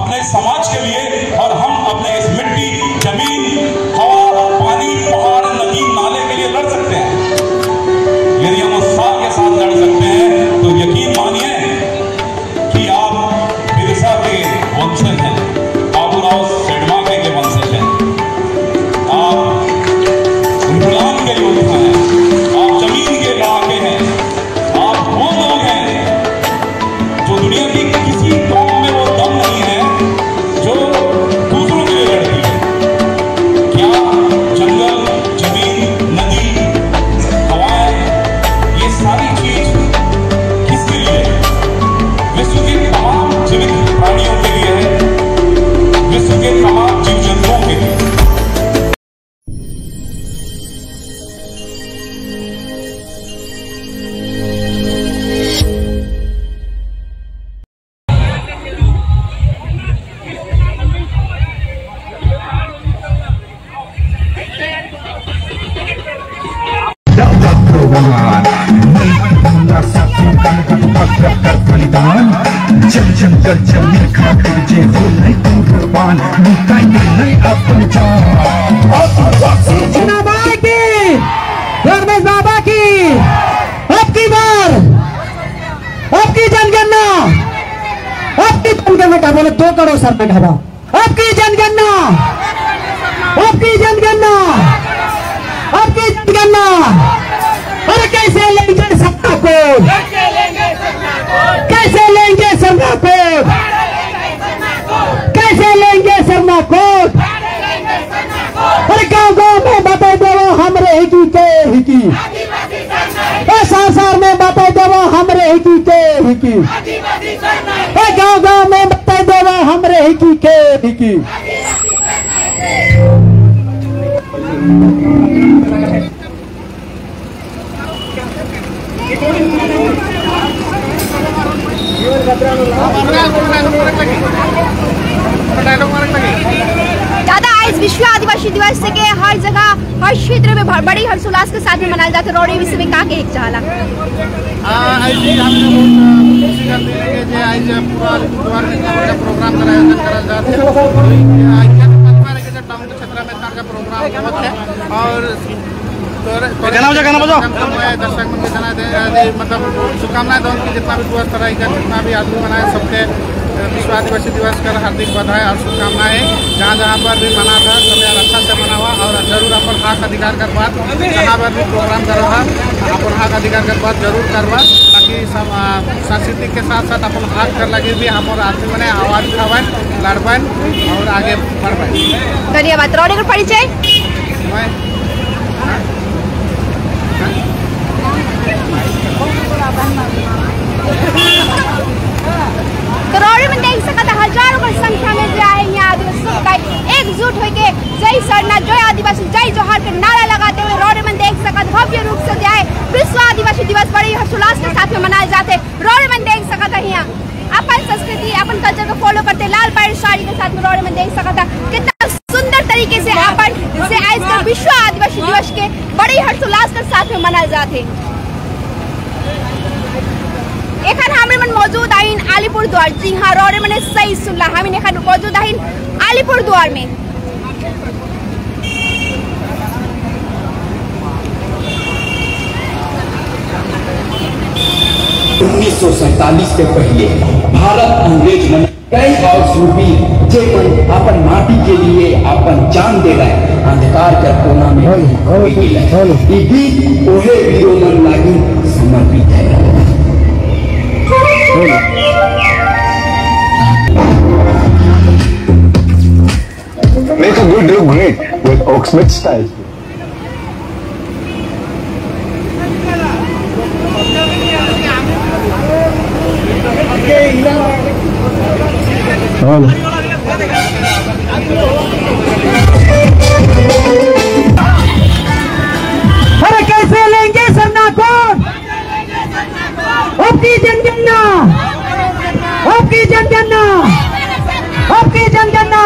अपने समाज के लिए और हम अपने इस मिट्टी, जमीन, हवा, पानी, पहाड़, नदी, नाले के लिए लड़ सकते हैं। यदि हम उत्साह के साथ लड़ सकते हैं तो यकीन मानिए कि आप बिरसा के वंशज हैं, बाबूराव सेडवाके के वंशज हैं, आप गुलाम के योद्धा हैं, आप जमीन के लड़ाके हैं, आप वो लोग हैं जो दुनिया की किसी कौम में वो दम नहीं है जो दूसरों के लिए लड़ती है। क्या जंगल, जमीन, नदी, हवाएं, ये सारी चीज किसके लिए है? विश्व के तमाम जीवित प्राणियों के लिए है, विश्व के तमाम जीव जंतुओं के लिए। जल जल कर जमीन खाकर जे फूल नहीं तुम कुर्बान लुटाई नहीं अपन जान जिंदाबाद की धर्मेश बाबा की अब की बार अब की जनगणना क्या बोले 2 करोड़ सर में ढाबा अब की जनगणना अरे कैसे लेंगे सत्ता को, कैसे लेंगे सरना कोट, कैसे लेंगे सरना कोट। अरे गाँव में बता देवो हमरे हिकी के हिकी, संसार में बता देवो हमरे हिकी के हिकी, गाँव में बता देवो हमरे हिकी के हिकी। दादा आज विश्व आदिवासी दिवस के हर जगह हर क्षेत्र में बड़ी हर्षोल्लास के साथ में मनाया जाता है। रोड़ी विषय में का के एक चाहला प्रोग्राम का आयोजन करा जाता है टाउन के क्षेत्र में का प्रोग्राम है और दर्शक मन के जना दे मतलब शुभकामनाएं दो की जितना भी दिवस तरह का जितना भी आदमी मनाए सबके विश्व आदिवासी दिवस का हार्दिक बधाई और शुभकामनाएं। जहाँ पर भी मना था सब यार अच्छा से मना हुआ और जरूर अपन हक अधिकार कर बात जहाँ पर भी प्रोग्राम करवा अपन हक अधिकार कर बात जरूर करवा ताकि सब सांस्कृतिक के साथ साथ अपन हक कर लगे भी हमारे आदमी मैंने आवाज उठावन लड़वन और आगे बढ़। धन्यवाद। रोड़ी का परिचय करोड़ों में देख सकता हजारों की संख्या में जो है यहाँ आदिवासी समुदाय एकजुट होकर जय सरना जय आदिवासी जय जोहार के नारा लगाते हुए रोड में देख सकता भव्य रूप से जो है विश्व आदिवासी दिवस बड़ी हर्षोल्लास के साथ में मनाए जाते। रोड में देख सकता यहाँ अपन संस्कृति अपन कल्चर को फॉलो करते लाल पैर साड़ी के साथ में रोड में देख सकता कितना सुंदर तरीके से अपन से आज विश्व आदिवासी दिवस के बड़ी हर्षोल्लास के साथ में मनाए जाते। एखन हमें मन मौजूद आइन अलीपुरद्वार। जी हाँ रोड मैंने सही सुनला हमें एखन मौजूद आइन अलीपुरद्वार में। उन्नीस से पहले भारत अंग्रेज मन कई और सूरवीर जे अपन माटी के लिए अपन जान दे रहे अंधकार के कोना में गीत ओहे वीरों मन लागी समर्पित है। Make a good look great with Oaksmith style. अरे कैसे लेंगे सरना को, आपकी जनगणना, आपकी जनगणना, आपकी जनगणना।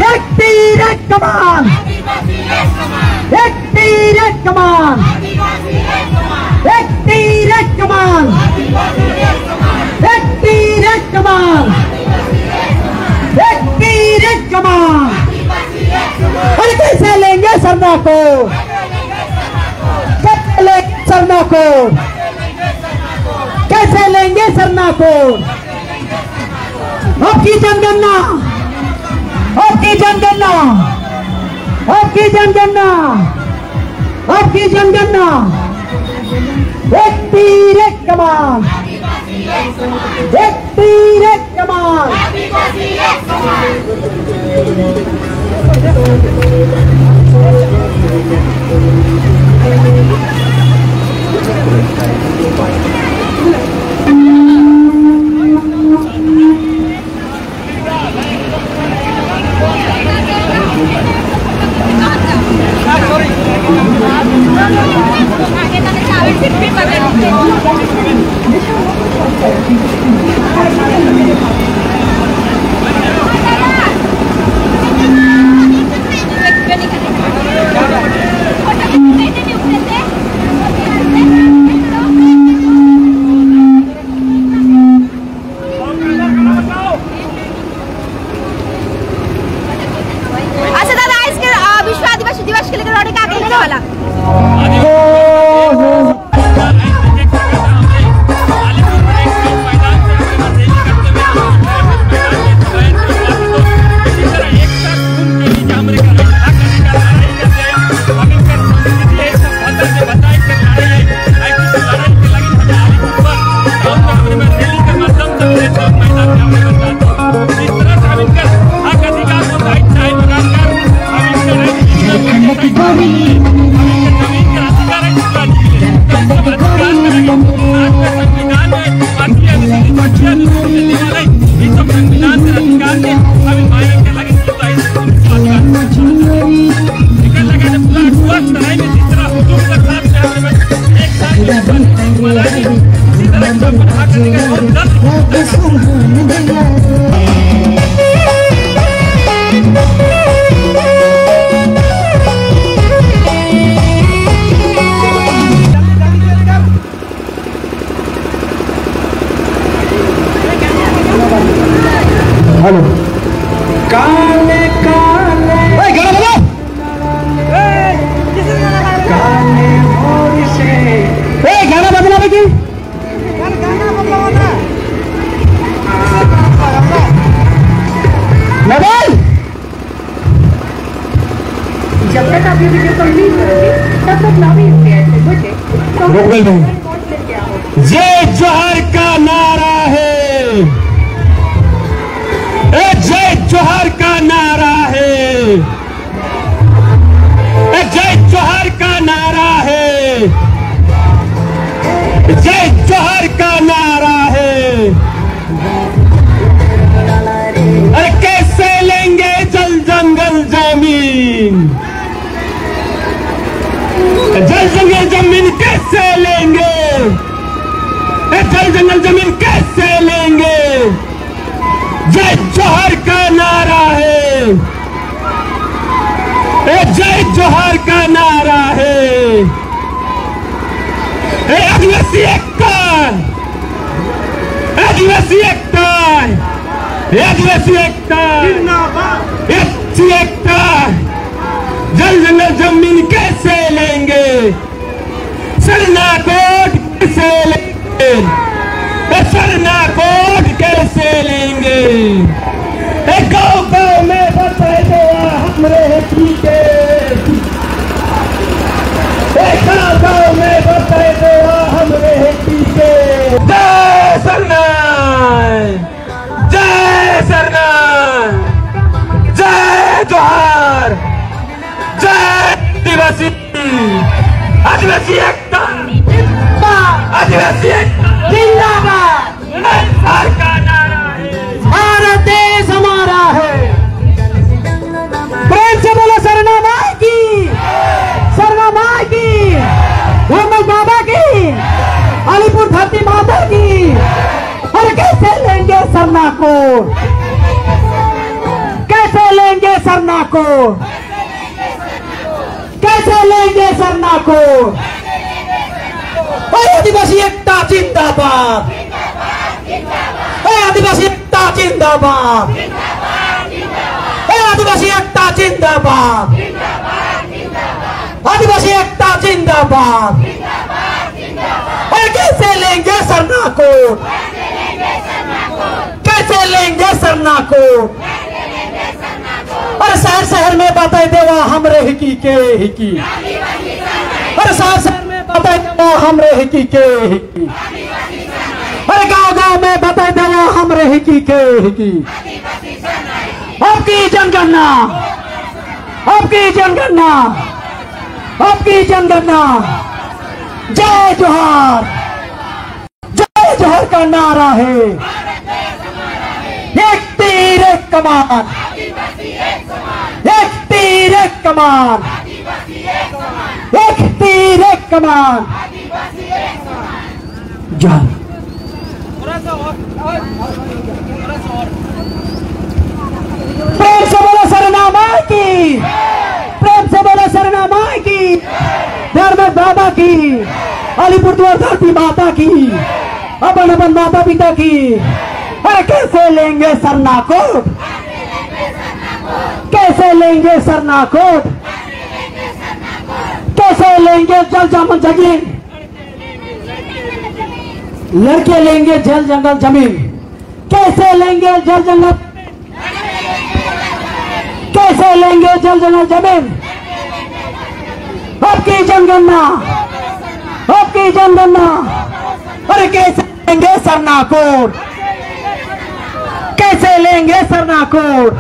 एक तीर एक कमान, एक तीर एक कमान, एक तीर एक कमान, एक तीर एक कमान। सरना को, कैसे लेंगे सरना को, कैसे लेंगे सरना को। आपकी जनगणना, आपकी जनगणना, आपकी जनगणना, आपकी जनगणना, एक तीर एक कमान, एक तीर एक कमान। अच्छा दादा, इसके विश्व आदिवासी दिवस के लिए रोड का कहने वाला हेलो काले काले गाना बजाओ। काले मोर से गाना बजना बेटी, मोबाइल। जब तक आप ये वीडियो कंप्लीट करोगे तब तक ना भी रोक गई नहीं। जय जोहर का नारा है, जय जोहर का नारा है, जय जोहर का नारा है, जय जोहर का नारा है। अरे कैसे लेंगे जल जंगल जमीन, जल जंगल जमीन कैसे लेंगे, जल जंगल जमीन कैसे लेंगे। जय जोहर का नारा है, जय जोहर का नारा है। आदिवासी एकता, आदिवासी एकता, आदिवासी एकता, एकता। जल जंगल जमीन कैसे लेंगे, सरना कोट कैसे लेंगे, सरना कोट कैसे लेंगे। गाँव गाँव में बताए हमरे पीछे, गाँव गाँव में बताए हमरे पीछे। जय सरना, जय सरना, जय जोहर, जय आदिवासी, आदिवासी एकता, आदिवासी एकता जिंदाबाद। का नारा है, भारत देश हमारा है। प्रेम से बोलो सरना माई की, सरना माई की, मोहम्मद बाबा की, अलीपुर धरती माता की। और कैसे लेंगे सरना को, कैसे लेंगे सरना को, कैसे लेंगे सरना को। आदिवासी एकता जिंदाबाद, आदिवासी एकता जिंदाबाद, आदिवासी एकता जिंदाबाद। आदिवासी एकता जिंदाबाद। और कैसे लेंगे सरना को, कैसे लेंगे सरना को। और शहर शहर में बताए देवा हमरे हिकी के हिकी। और शहर शहर में बताए देवा हमरे हिकी के हिकी। और गांव गांव में बताए देवा हमरे हिकी के हिकी। आपकी जनगणना, आपकी जनगणना, आपकी जनगणना। जय जोहार, जय जोहार का नारा है। एक तीर एक कमान, एक तीर एक कमान, एक तीर एक कमान। जान प्रेम से बोलो सरना माँ की, प्रेम से बोलो सरना माँ की, धर्म बाबा की, अलीपुरद्वार धरती माता की, अपन अपन माता पिता की। अरे कैसे लेंगे सरना कोट, कैसे लेंगे सरना कोट, कैसे लेंगे जल जंगल जमीन। लड़के लेंगे जल जंगल जमीन, कैसे लेंगे जल जंगल, कैसे लेंगे जल जंगल जमीन। आपकी जनगणना, आपकी जनगणना। अरे कैसे लेंगे सरना कोट, कैसे लेंगे सरना कोट।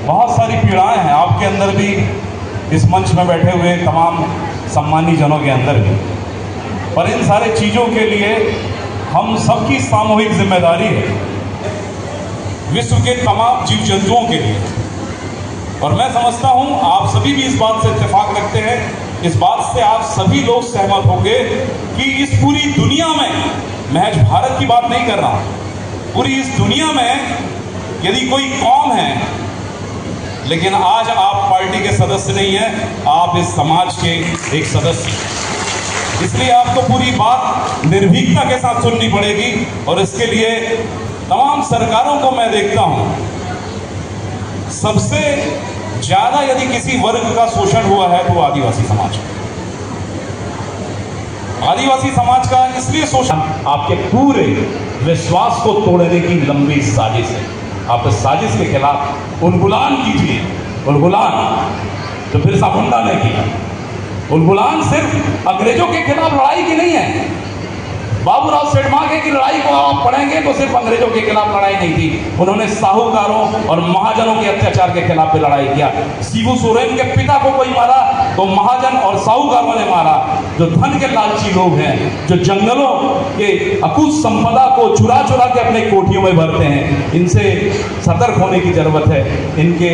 बहुत सारी पीड़ाएं हैं आपके अंदर भी, इस मंच में बैठे हुए तमाम सम्मानी जनों के अंदर भी। पर इन सारे चीजों के लिए हम सबकी सामूहिक जिम्मेदारी है, विश्व के तमाम जीव जंतुओं के लिए। और मैं समझता हूं आप सभी भी इस बात से इत्तेफाक रखते हैं, इस बात से आप सभी लोग सहमत होंगे कि इस पूरी दुनिया में, महज भारत की बात नहीं कर रहा, पूरी इस दुनिया में यदि कोई कौम है, लेकिन आज आप पार्टी के सदस्य नहीं हैं, आप इस समाज के एक सदस्य हैं। इसलिए आपको पूरी बात निर्भीकता के साथ सुननी पड़ेगी। और इसके लिए तमाम सरकारों को मैं देखता हूं, सबसे ज्यादा यदि किसी वर्ग का शोषण हुआ है तो आदिवासी समाज, आदिवासी समाज का इसलिए शोषण, आपके पूरे विश्वास को तोड़ने की लंबी साजिश है। आप इस साजिश के खिलाफ उलगुलान कीजिए। उलगुलान तो फिर सामुंडा ने किया। उलगुलान सिर्फ अंग्रेजों के खिलाफ लड़ाई की नहीं है। बाबूराव सेठमागे की लड़ाई को आप पढ़ेंगे तो सिर्फ अंग्रेजों के खिलाफ लड़ाई नहीं थी, उन्होंने साहूकारों और महाजनों के अत्याचार के खिलाफ भी लड़ाई किया। शिबू सोरेन के पिता को कोई मारा तो महाजन और साहूकारों ने मारा। जो धन के लालची लोग हैं, जो जंगलों के अकुत संपदा को चुरा चुरा के अपने कोठियों में भरते हैं, इनसे सतर्क होने की जरूरत है, इनके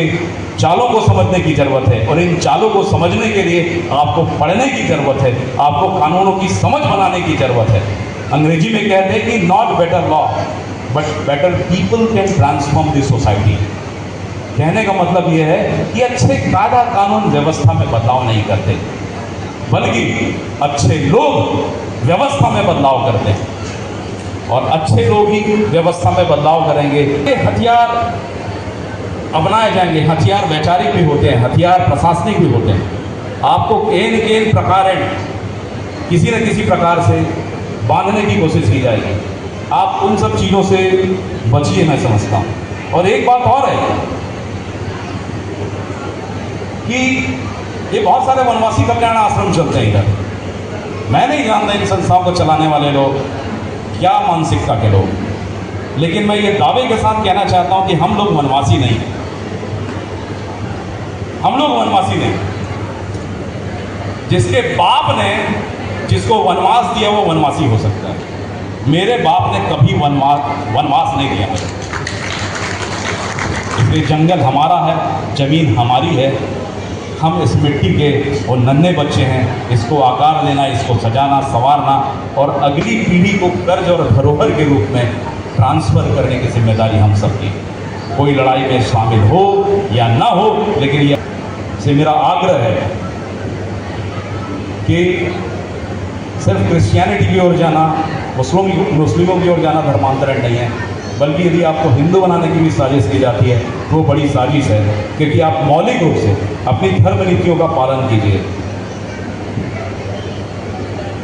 चालों को समझने की जरूरत है। और इन चालों को समझने के लिए आपको पढ़ने की जरूरत है, आपको कानूनों की समझ बनाने की जरूरत है। अंग्रेजी में कहते हैं कि not better law but better people can transform the society. कहने का मतलब यह है कि अच्छे कायदा कानून व्यवस्था में बदलाव नहीं करते, बल्कि अच्छे लोग व्यवस्था में बदलाव करते हैं। और अच्छे लोग ही व्यवस्था में बदलाव करेंगे। हथियार अपनाए जाएंगे, हथियार वैचारिक भी होते हैं, हथियार प्रशासनिक भी होते हैं। आपको एन केन प्रकार किसी न किसी प्रकार से बांधने की कोशिश की जाएगी। आप उन सब चीज़ों से बचिए, मैं समझता हूँ। और एक बात और है कि ये बहुत सारे वनवासी कल्याण आश्रम चलते हैं इधर। मैं नहीं जानता इन संस्थाओं को चलाने वाले लोग क्या मानसिकता के लोग, लेकिन मैं ये दावे के साथ कहना चाहता हूँ कि हम लोग वनवासी नहीं, हम लोग वनवासी नहीं। जिसके बाप ने जिसको वनवास दिया वो वनवासी हो सकता है। मेरे बाप ने कभी वनवास नहीं दिया मुझे। इसलिए जंगल हमारा है, जमीन हमारी है। हम इस मिट्टी के वो नन्हे बच्चे हैं, इसको आकार देना, इसको सजाना, संवारना और अगली पीढ़ी को कर्ज और धरोहर के रूप में ट्रांसफर करने की जिम्मेदारी हम सबकी। कोई लड़ाई में शामिल हो या ना हो, लेकिन ये से मेरा आग्रह है कि सिर्फ क्रिश्चियनिटी की ओर जाना, मुस्लिमों की ओर जाना धर्मांतरण नहीं है। बल्कि यदि आपको हिंदू बनाने की भी साजिश की जाती है वो बड़ी साजिश है, क्योंकि आप मौलिक रूप से अपनी धर्म नीतियों का पालन कीजिए।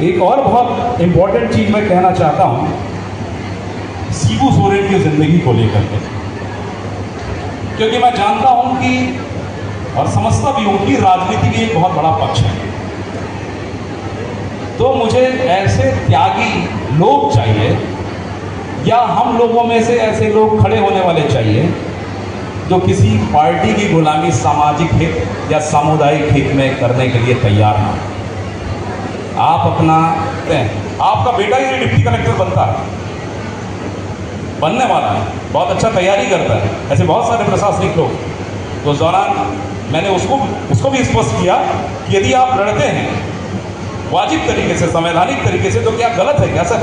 एक और बहुत इंपॉर्टेंट चीज मैं कहना चाहता हूं शिबू सोरेन की जिंदगी को लेकर के, क्योंकि मैं जानता हूं कि और समझता भी हूं कि राजनीति भी एक बहुत बड़ा पक्ष है। तो मुझे ऐसे त्यागी लोग चाहिए, या हम लोगों में से ऐसे लोग खड़े होने वाले चाहिए जो किसी पार्टी की गुलामी सामाजिक हित या सामुदायिक हित में करने के लिए तैयार ना। आप अपना, आपका बेटा ही डिप्टी कलेक्टर बनता है, बनने वाला है, बहुत अच्छा तैयारी करता है, ऐसे बहुत सारे प्रशासनिक लोग। तो उस दौरान मैंने उसको भी स्पष्ट किया कि यदि आप लड़ते हैं वाजिब तरीके से, संवैधानिक तरीके से, तो क्या गलत है क्या सर?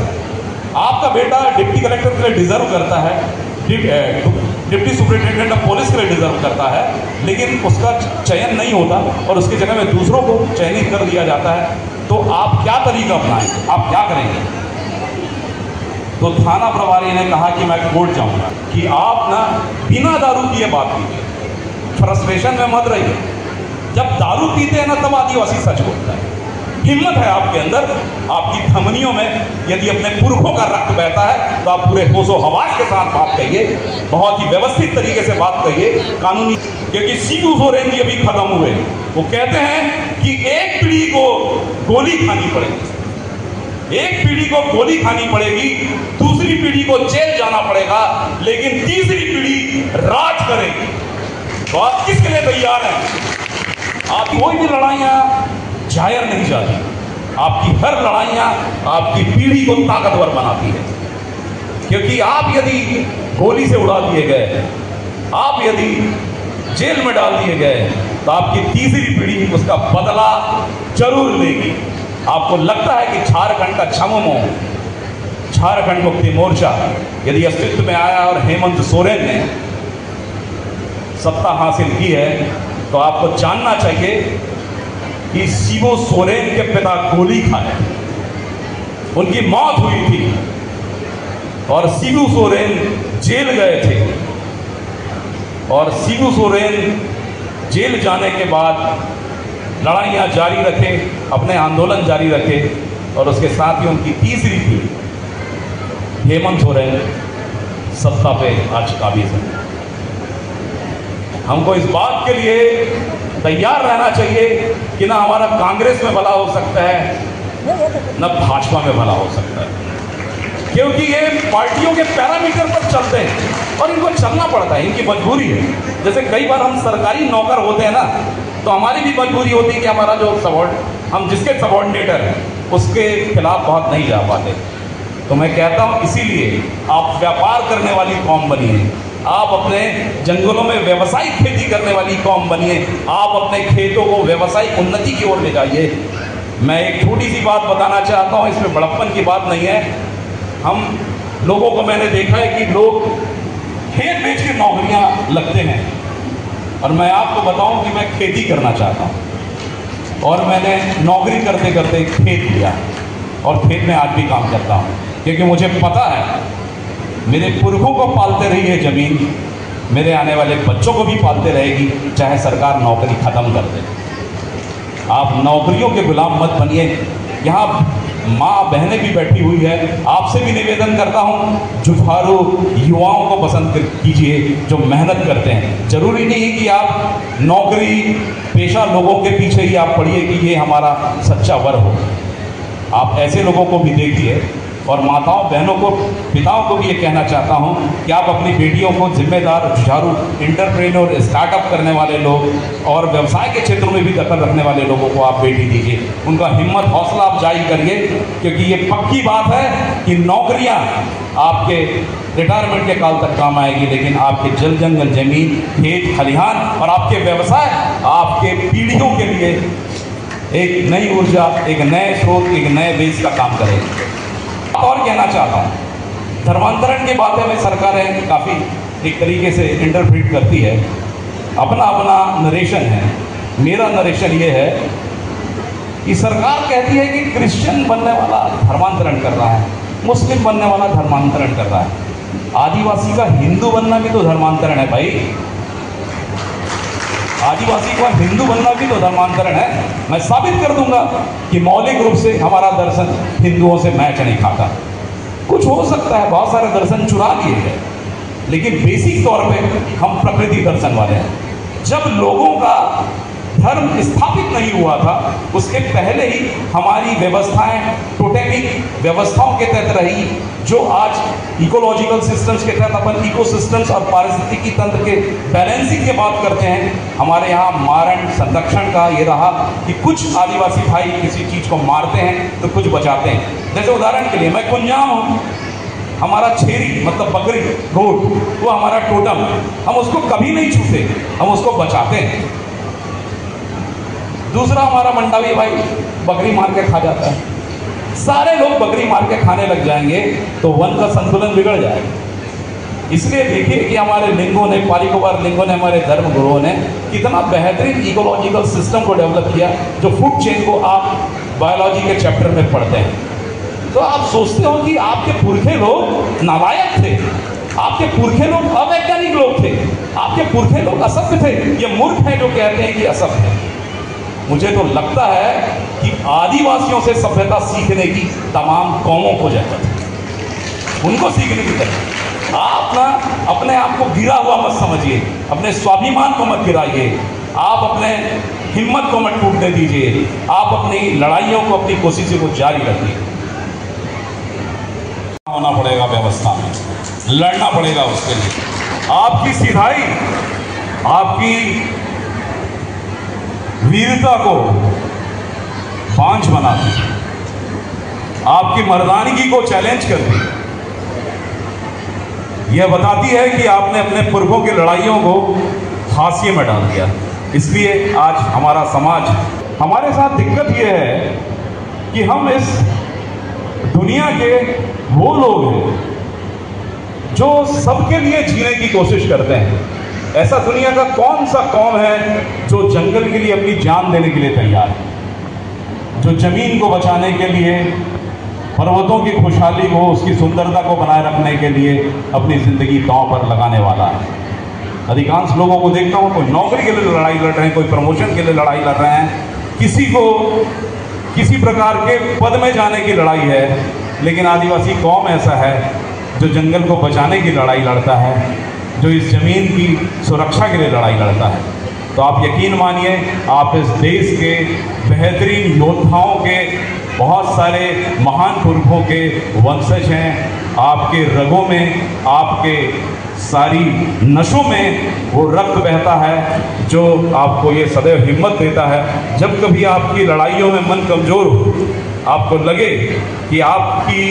आपका बेटा डिप्टी कलेक्टर के लिए डिजर्व करता है, डिप्टी सुपरिटेंडेंट ऑफ पुलिस के लिए डिजर्व करता है, लेकिन उसका चयन नहीं होता और उसकी जगह में दूसरों को चयनित कर दिया जाता है। तो आप क्या तरीका अपनाएंगे, आप क्या करेंगे? तो थाना प्रभारी ने कहा कि मैं कोर्ट जाऊंगा, कि आप ना बिना दारू पिए बात कीजिए, फ्रस्ट्रेशन में मत रहिए। जब दारू पीते हैं ना तब आदिवासी सच बोलता है। हिम्मत है आपके अंदर, आपकी धमनियों में यदि अपने पुरखों का रक्त बहता है तो आप पूरे होशो हवास के साथ बात कहिए, बहुत ही व्यवस्थित तरीके से बात कहिए, कानूनी। क्योंकि शिबू सोरेन जी अभी खत्म हुए, वो कहते हैं कि एक पीढ़ी को गोली खानी पड़ेगी, एक पीढ़ी को गोली खानी पड़ेगी, दूसरी पीढ़ी को जेल जाना पड़ेगा, लेकिन तीसरी पीढ़ी राज करेगी। तो आप किसके लिए तैयार हैं? आप कोई भी लड़ाइयाँ जाहिर नहीं जाती, आपकी हर लड़ाइयाँ आपकी पीढ़ी को ताकतवर बनाती है। क्योंकि आप यदि गोली से उड़ा दिए गए, आप यदि जेल में डाल दिए गए, तो आपकी तीसरी पीढ़ी उसका बदला जरूर लेगी। आपको लगता है कि झारखंड का छममो, झारखंड मुक्ति मोर्चा यदि अस्तित्व में आया और हेमंत सोरेन ने सत्ता हासिल की है, तो आपको जानना चाहिए कि शिबू सोरेन के पिता गोली खाए, उनकी मौत हुई थी और शिबू सोरेन जेल गए थे। और शिबू सोरेन जेल जाने के बाद लड़ाइयाँ जारी रखे, अपने आंदोलन जारी रखे, और उसके साथ ही उनकी तीसरी पीढ़ी हेमंत सोरेन सत्ता पे आज काबिज है। हमको इस बात के लिए तैयार रहना चाहिए कि ना हमारा कांग्रेस में भला हो सकता है, न भाजपा में भला हो सकता है, क्योंकि ये पार्टियों के पैरामीटर पर चलते हैं और इनको चलना पड़ता है, इनकी मजबूरी है। जैसे कई बार हम सरकारी नौकर होते हैं ना, तो हमारी भी मजबूरी होती है कि हमारा जो हम जिसके सबॉर्डिनेटर हैं उसके खिलाफ बहुत नहीं जा पाते। तो मैं कहता हूँ इसीलिए आप व्यापार करने वाली कौम बनिए, आप अपने जंगलों में व्यावसायिक खेती करने वाली कौम बनिए, आप अपने खेतों को व्यावसायिक उन्नति की ओर ले जाइए। मैं एक छोटी सी बात बताना चाहता हूँ, इसमें बड़प्पन की बात नहीं है। हम लोगों को मैंने देखा है कि लोग खेत बेच के नौकरियाँ लगते हैं, और मैं आपको बताऊँ कि मैं खेती करना चाहता हूँ, और मैंने नौकरी करते करते खेत लिया और खेत में आज भी काम करता हूँ, क्योंकि मुझे पता है मेरे पुरखों को पालते रही है ज़मीन, मेरे आने वाले बच्चों को भी पालते रहेगी, चाहे सरकार नौकरी ख़त्म कर दे। आप नौकरियों के गुलाम मत बनिए। यहाँ माँ बहनें भी बैठी हुई है, आपसे भी निवेदन करता हूँ, जुझारू युवाओं को पसंद कीजिए जो मेहनत करते हैं। ज़रूरी नहीं है कि आप नौकरी पेशा लोगों के पीछे ही आप पढ़िए कि ये हमारा सच्चा वर हो। आप ऐसे लोगों को भी देखिए, और माताओं बहनों को पिताओं को भी ये कहना चाहता हूँ कि आप अपनी बेटियों को जिम्मेदार, जुझारू, इंटरप्रेन्योर, स्टार्टअप करने वाले लोग और व्यवसाय के क्षेत्रों में भी दखल रखने वाले लोगों को आप बेटी दीजिए। उनका हिम्मत हौसला आप जारी करिए, क्योंकि ये पक्की बात है कि नौकरियाँ आपके रिटायरमेंट के काल तक काम आएगी, लेकिन आपके जल जंगल, जमीन, खेत खलिहान और आपके व्यवसाय आपके पीढ़ियों के लिए एक नई ऊर्जा, एक नए स्रोत, एक नए बेस का काम करेगी। और कहना चाहता हूँ, धर्मांतरण की बातें में सरकारें काफ़ी एक तरीके से इंटरप्रेट करती है, अपना अपना नरेशन है। मेरा नरेशन ये है कि सरकार कहती है कि क्रिश्चियन बनने वाला धर्मांतरण कर रहा है, मुस्लिम बनने वाला धर्मांतरण कर रहा है। आदिवासी का हिंदू बनना भी तो धर्मांतरण है भाई। आदिवासी का हिंदू बनना भी तो धर्मांतरण है। मैं साबित कर दूंगा कि मौलिक रूप से हमारा दर्शन हिंदुओं से मैच नहीं खाता। कुछ हो सकता है, बहुत सारे दर्शन चुरा लिए गए, लेकिन बेसिक तौर पे हम प्रकृति दर्शन वाले हैं। जब लोगों का धर्म स्थापित नहीं हुआ था, उसके पहले ही हमारी व्यवस्थाएं टोटेमिक व्यवस्थाओं के तहत रही, जो आज इकोलॉजिकल सिस्टम्स के तहत अपन इकोसिस्टम्स और पारिस्थितिकी तंत्र के बैलेंसिंग की बात करते हैं। हमारे यहाँ मारण संरक्षण का ये रहा कि कुछ आदिवासी भाई किसी चीज़ को मारते हैं तो कुछ बचाते हैं। जैसे उदाहरण के लिए मैं कुंजाम हूँ, हमारा छेरी मतलब बकरी गोट वो हमारा टोटम, हम उसको कभी नहीं छूते, हम उसको बचाते हैं। दूसरा हमारा मंडावी भाई बकरी मार के खा जाता है। सारे लोग बकरी मार के खाने लग जाएंगे तो वन का संतुलन बिगड़ जाएगा। इसलिए देखिए कि हमारे लिंगों ने, पालिकोबार लिंगों ने, हमारे धर्म गुरुओं ने कितना बेहतरीन इकोलॉजिकल सिस्टम को डेवलप किया, जो फूड चेन को आप बायोलॉजी के चैप्टर में पढ़ते हैं। तो आप सोचते हो कि आपके पुरखे लोग नालायक थे, आपके पुरखे लोग अवैज्ञानिक लोग थे, आपके पुरखे लोग असभ्य थे। ये मूर्ख हैं जो कहते हैं कि असभ्य है। मुझे तो लगता है कि आदिवासियों से सभ्यता सीखने की तमाम कौमों को जरूरत है, उनको सीखने की जरूरत। आप ना अपने आप को गिरा हुआ मत समझिए, अपने स्वाभिमान को मत गिराइए, आप अपने हिम्मत को मत टूटने दीजिए, आप अपनी लड़ाइयों को, अपनी कोशिशों को जारी रखिए। होना पड़ेगा व्यवस्था में, लड़ना पड़ेगा उसके लिए। आपकी सिधाई, आपकी वीरता को बांझ बनाती, आपकी मर्दानगी को चैलेंज करती, यह बताती है कि आपने अपने पुरखों की लड़ाइयों को हाशिए में डाल दिया। इसलिए आज हमारा समाज, हमारे साथ दिक्कत यह है कि हम इस दुनिया के वो लोग हैं जो सबके लिए जीने की कोशिश करते हैं। ऐसा दुनिया का कौन सा कौम है जो जंगल के लिए अपनी जान देने के लिए तैयार है, जो जमीन को बचाने के लिए, पर्वतों की खुशहाली को, उसकी सुंदरता को बनाए रखने के लिए अपनी ज़िंदगी दांव पर लगाने वाला है। अधिकांश लोगों को देखता हूँ, कोई नौकरी के लिए लड़ाई लड़ रहे हैं, कोई प्रमोशन के लिए लड़ाई लड़ रहे हैं, किसी को किसी प्रकार के पद में जाने की लड़ाई है। लेकिन आदिवासी कौम ऐसा है जो जंगल को बचाने की लड़ाई लड़ता है, जो इस ज़मीन की सुरक्षा के लिए लड़ाई लड़ता है। तो आप यकीन मानिए, आप इस देश के बेहतरीन योद्धाओं के, बहुत सारे महान पुरखों के वंशज हैं। आपके रगों में, आपके सारी नसों में वो रक्त बहता है जो आपको ये सदैव हिम्मत देता है। जब कभी आपकी लड़ाइयों में मन कमज़ोर हो, आपको लगे कि आपकी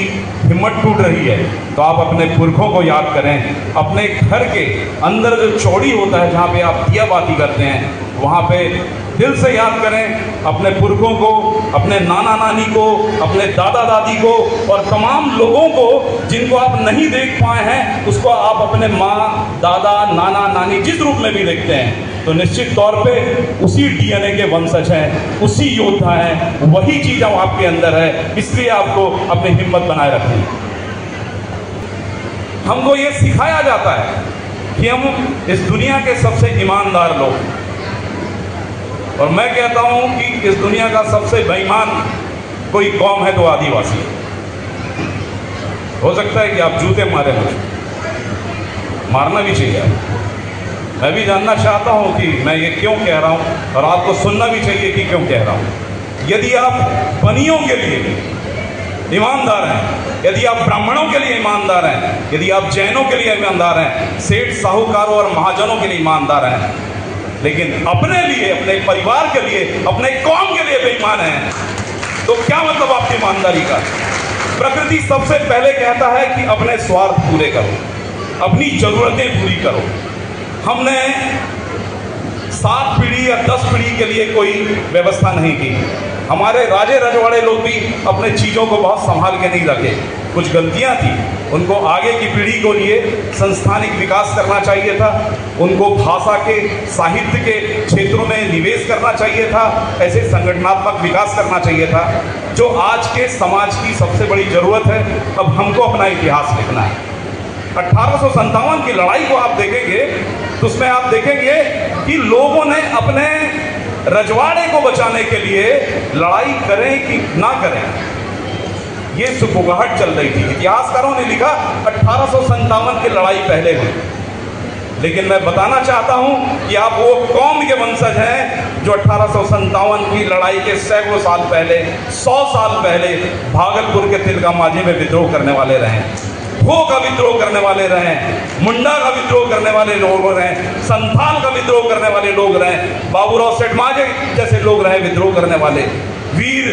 हिम्मत टूट रही है, तो आप अपने पुरखों को याद करें। अपने घर के अंदर जो चौड़ी होता है, जहाँ पे आप दिया बाती करते हैं, वहाँ पे दिल से याद करें अपने पुरखों को, अपने नाना नानी को, अपने दादा दादी को, और तमाम लोगों को जिनको आप नहीं देख पाए हैं, उसको आप अपने माँ, दादा, नाना, नानी जिस रूप में भी देखते हैं, तो निश्चित तौर पे उसी डीएनए के वंशज हैं, उसी योद्धा हैं, वही चीज़ अब आपके अंदर है। इसलिए आपको अपनी हिम्मत बनाए रखनी है। हमको ये सिखाया जाता है कि हम इस दुनिया के सबसे ईमानदार लोग, और मैं कहता हूं कि इस दुनिया का सबसे बेईमान कोई कौम है तो आदिवासी। हो सकता है कि आप जूते मारे मुझे, मारना भी चाहिए। मैं भी जानना चाहता हूं कि मैं ये क्यों कह रहा हूं, और आपको सुनना भी चाहिए कि क्यों कह रहा हूं। यदि आप बनियों के लिए ईमानदार हैं, यदि आप ब्राह्मणों के लिए ईमानदार हैं, यदि आप जैनों के लिए ईमानदार हैं, सेठ साहूकारों और महाजनों के लिए ईमानदार हैं, लेकिन अपने लिए, अपने परिवार के लिए, अपने कौम के लिए बेईमान हैं, तो क्या मतलब आपकी ईमानदारी का? प्रकृति सबसे पहले कहता है कि अपने स्वार्थ पूरे करो, अपनी जरूरतें पूरी करो। हमने 7 पीढ़ी या 10 पीढ़ी के लिए कोई व्यवस्था नहीं की। हमारे राजे रजवाड़े लोग भी अपने चीज़ों को बहुत संभाल के नहीं रखे। कुछ गलतियां थी, उनको आगे की पीढ़ी को लिए संस्थानिक विकास करना चाहिए था, उनको भाषा के, साहित्य के क्षेत्रों में निवेश करना चाहिए था, ऐसे संगठनात्मक विकास करना चाहिए था जो आज के समाज की सबसे बड़ी ज़रूरत है। अब हमको अपना इतिहास लिखना है, 1857 की लड़ाई को आप देखेंगे तो उसमें आप देखेंगे कि लोगों ने अपने रजवाड़े को बचाने के लिए लड़ाई करें कि ना करें, ये सुगबुगाहट चल रही थी। इतिहासकारों ने लिखा 1857 की लड़ाई पहले हुई, लेकिन मैं बताना चाहता हूं कि आप वो कौम के वंशज हैं जो 1857 की लड़ाई के सैकड़ों साल पहले, 100 साल पहले भागलपुर के तिलका मांझी में विद्रोह करने वाले रहे, भो का विद्रोह करने वाले रहे, मुंडा का विद्रोह करने वाले लोग रहे, संथाल का विद्रोह करने वाले लोग रहे, बाबूराव सेठमाजे जैसे लोग रहे विद्रोह करने वाले, वीर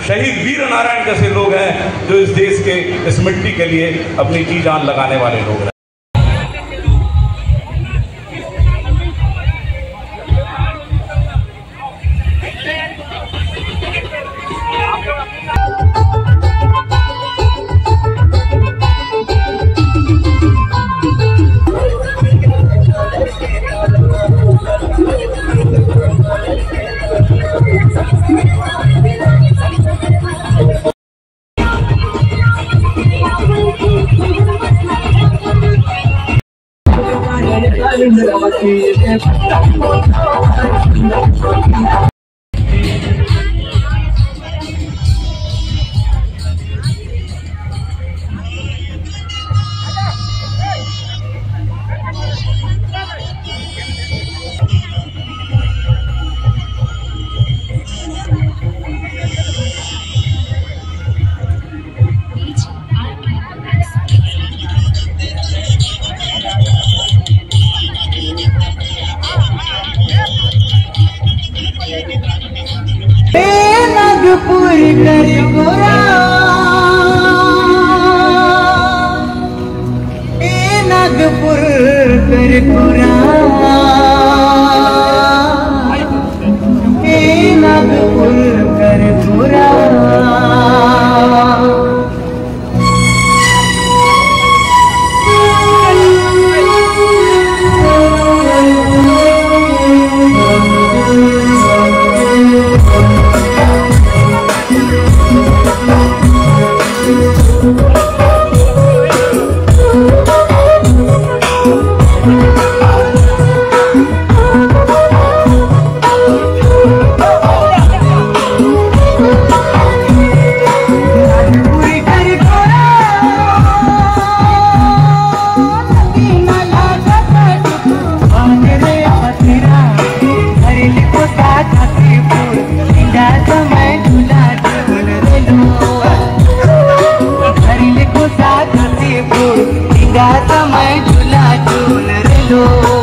शहीद वीर नारायण जैसे लोग हैं जो इस देश के इस मिट्टी के लिए अपनी जी जान लगाने वाले लोग हैं। नागपुर कर गोरा, नागपुर कर गोरा, नागपुर कर गोरा। समय झूला झूल रे लो।